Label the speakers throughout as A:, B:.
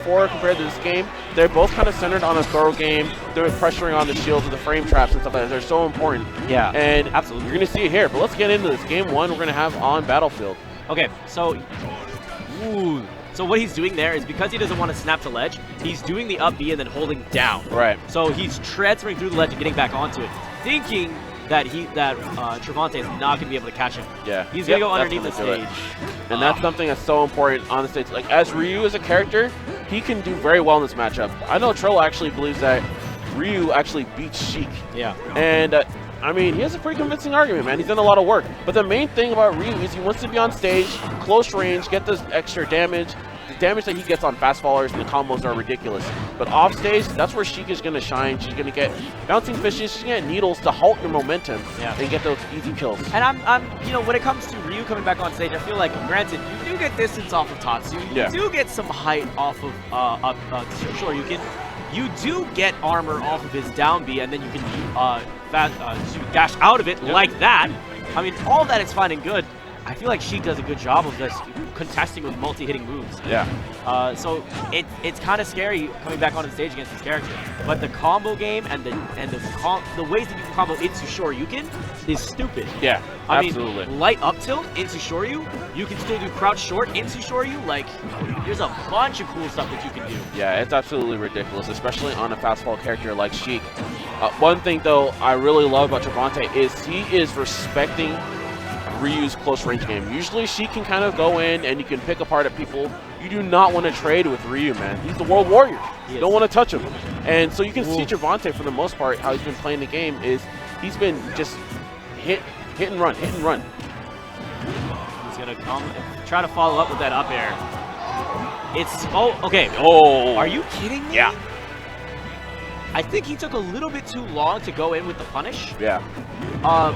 A: before compared to this game, they're both kind of centered on a throw game. They're pressuring on the shields and the frame traps and stuff like that. They're so important.
B: Yeah,
A: and
B: absolutely.
A: You're going to see it here. But let's get into this. Game 1 we're going to have on Battlefield.
B: Okay, so... Ooh. So what he's doing there is because he doesn't want to snap to ledge, he's doing the up B and then holding down.
A: Right.
B: So he's transferring through the ledge and getting back onto it, thinking that Trevonte is not going to be able to catch him.
A: Yeah.
B: He's going to go underneath the stage.
A: And that's something that's so important on the stage. Like, as Ryu as a character, he can do very well in this matchup. I know Trello actually believes that Ryu actually beats Sheik.
B: Yeah.
A: And, I mean, he has a pretty convincing argument, man. He's done a lot of work. But the main thing about Ryu is he wants to be on stage, close range, get this extra damage. The damage that he gets on fast followers and the combos are ridiculous. But off stage, that's where Sheik is going to shine. She's going to get bouncing fishes. She's going to get needles to halt your momentum and get those easy kills.
B: And I'm, you know, when it comes to Ryu coming back on stage, I feel like, granted, you do get distance off of Tatsu. You do get some height off of sure, you do get armor off of his down B, and then you can dash out of it like that. I mean, all that is fine and good. I feel like Sheik does a good job of just contesting with multi-hitting moves.
A: Yeah.
B: So it's kind of scary coming back on the stage against this character. But the combo game and the ways that you can combo into Shoryuken is stupid.
A: Yeah,
B: absolutely. I mean, light up tilt into Shoryu. You can still do crouch short into Shoryu. Like, there's a bunch of cool stuff that you can do.
A: Yeah, it's absolutely ridiculous, especially on a fastball character like Sheik. One thing, though, I really love about Trevonte is he is respecting Ryu's close range game. Usually Sheik can kind of go in and you can pick apart at people. You do not want to trade with Ryu, man. He's the world warrior. You don't want to touch him. And so you can see Trevonte, for the most part, how he's been playing the game is he's been just hit and run. He's
B: going to come and try to follow up with that up air. It's, okay.
A: Oh.
B: Are you kidding me?
A: Yeah.
B: I think he took a little bit too long to go in with the punish.
A: Yeah.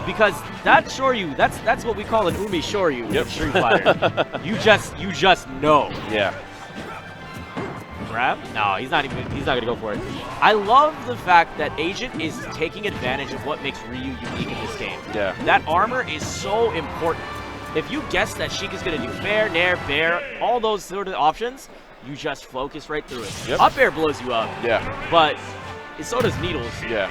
B: Because that Shoryu, that's what we call an Umi Shoryu in Street Fighter. you just know.
A: Yeah.
B: Grab? No, he's not gonna go for it. I love the fact that Agent is taking advantage of what makes Ryu unique in this game.
A: Yeah.
B: That armor is so important. If you guess that Sheik is gonna do fair, nair, bair, all those sort of options, you just focus right through it.
A: Yep.
B: Up air blows you up.
A: Yeah.
B: But so does needles.
A: Yeah.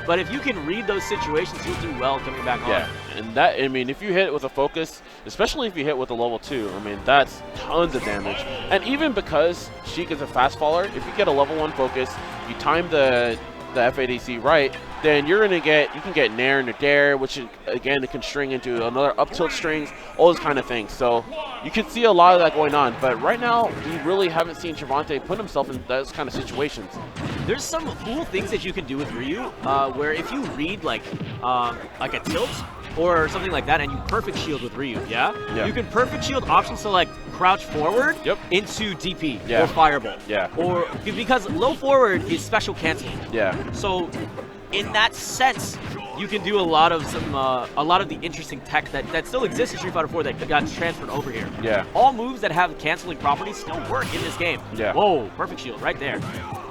B: But if you can read those situations, you'll do well coming back on.
A: Yeah, and that, I mean, if you hit with a focus, especially if you hit with a level 2, I mean, that's tons of damage. And even because Sheik is a fast faller, if you get a level 1 focus, you time the A42 right, then you can get nair and a dare, which again, it can string into another up tilt strings, all those kind of things. So you can see a lot of that going on. But right now, we really haven't seen Trevonte put himself in those kind of situations.
B: There's some cool things that you can do with Ryu, where if you read like a tilt or something like that, and you perfect shield with Ryu, you can perfect shield option select crouch forward into DP or fireball.
A: Yeah.
B: Or because low forward is special canceling.
A: Yeah.
B: So in that sense, you can do a lot of the interesting tech that still exists in Street Fighter 4 that got transferred over here.
A: Yeah.
B: All moves that have canceling properties still work in this game.
A: Yeah.
B: Whoa, perfect shield right there.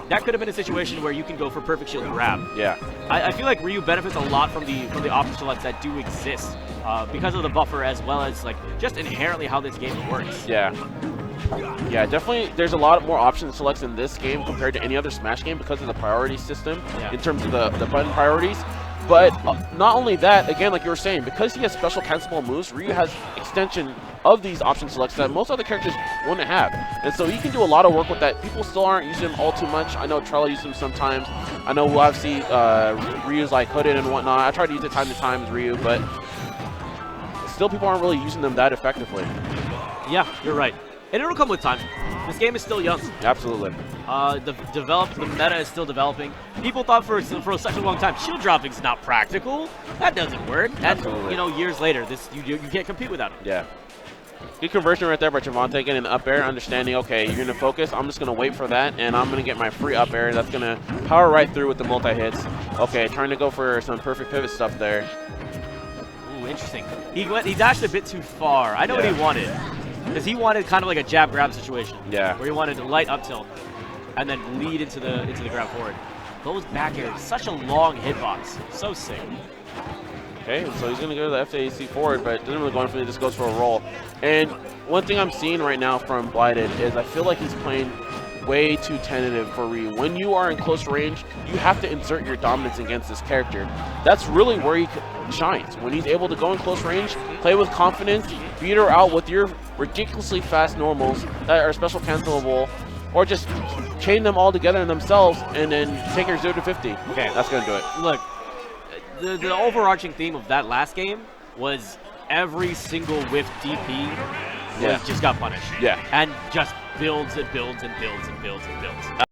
B: That could have been a situation where you can go for perfect shield grab.
A: Yeah.
B: I feel like Ryu benefits a lot from the option selects that do exist because of the buffer as well as like just inherently how this game works.
A: Yeah. Yeah, definitely there's a lot more option selects in this game compared to any other Smash game because of the priority system in terms of the button priorities. But not only that, again, like you were saying, because he has special cancelable moves, Ryu has extension of these option selects that most other characters wouldn't have. And so he can do a lot of work with that. People still aren't using him all too much. I know Trella uses him sometimes. I know obviously Ryu's like hooded and whatnot. I try to use it time to time with Ryu, but still people aren't really using them that effectively.
B: Yeah, you're right. And it'll come with time. This game is still young.
A: Absolutely.
B: The meta is still developing. People thought for such a long time, shield dropping's not practical. That doesn't work.
A: Absolutely.
B: You know, years later, you can't compete without it.
A: Yeah. Good conversion right there by Trevonte, getting an up air, understanding, okay, you're going to focus, I'm just going to wait for that, and I'm going to get my free up air. That's going to power right through with the multi-hits. Okay, trying to go for some perfect pivot stuff there.
B: Ooh, interesting. He dashed a bit too far. I know what he wanted. Because he wanted kind of like a jab grab situation.
A: Yeah.
B: Where he wanted to light up tilt and then lead into the grab forward. Those back airs, such a long hitbox. So sick.
A: Okay, so he's going to go to the F-A-C forward, but doesn't really go in for it, just goes for a roll. And one thing I'm seeing right now from Blighted is I feel like he's playing way too tentative for Ryu. When you are in close range, you have to insert your dominance against this character. That's really where he shines. When he's able to go in close range, play with confidence, beat her out with your ridiculously fast normals that are special cancelable, or just chain them all together in themselves and then take her 0 to 50.
B: Okay,
A: that's going to do it.
B: Look, the overarching theme of that last game was every single whiff DP just got punished.
A: Yeah.
B: And just builds and builds and builds and builds and builds.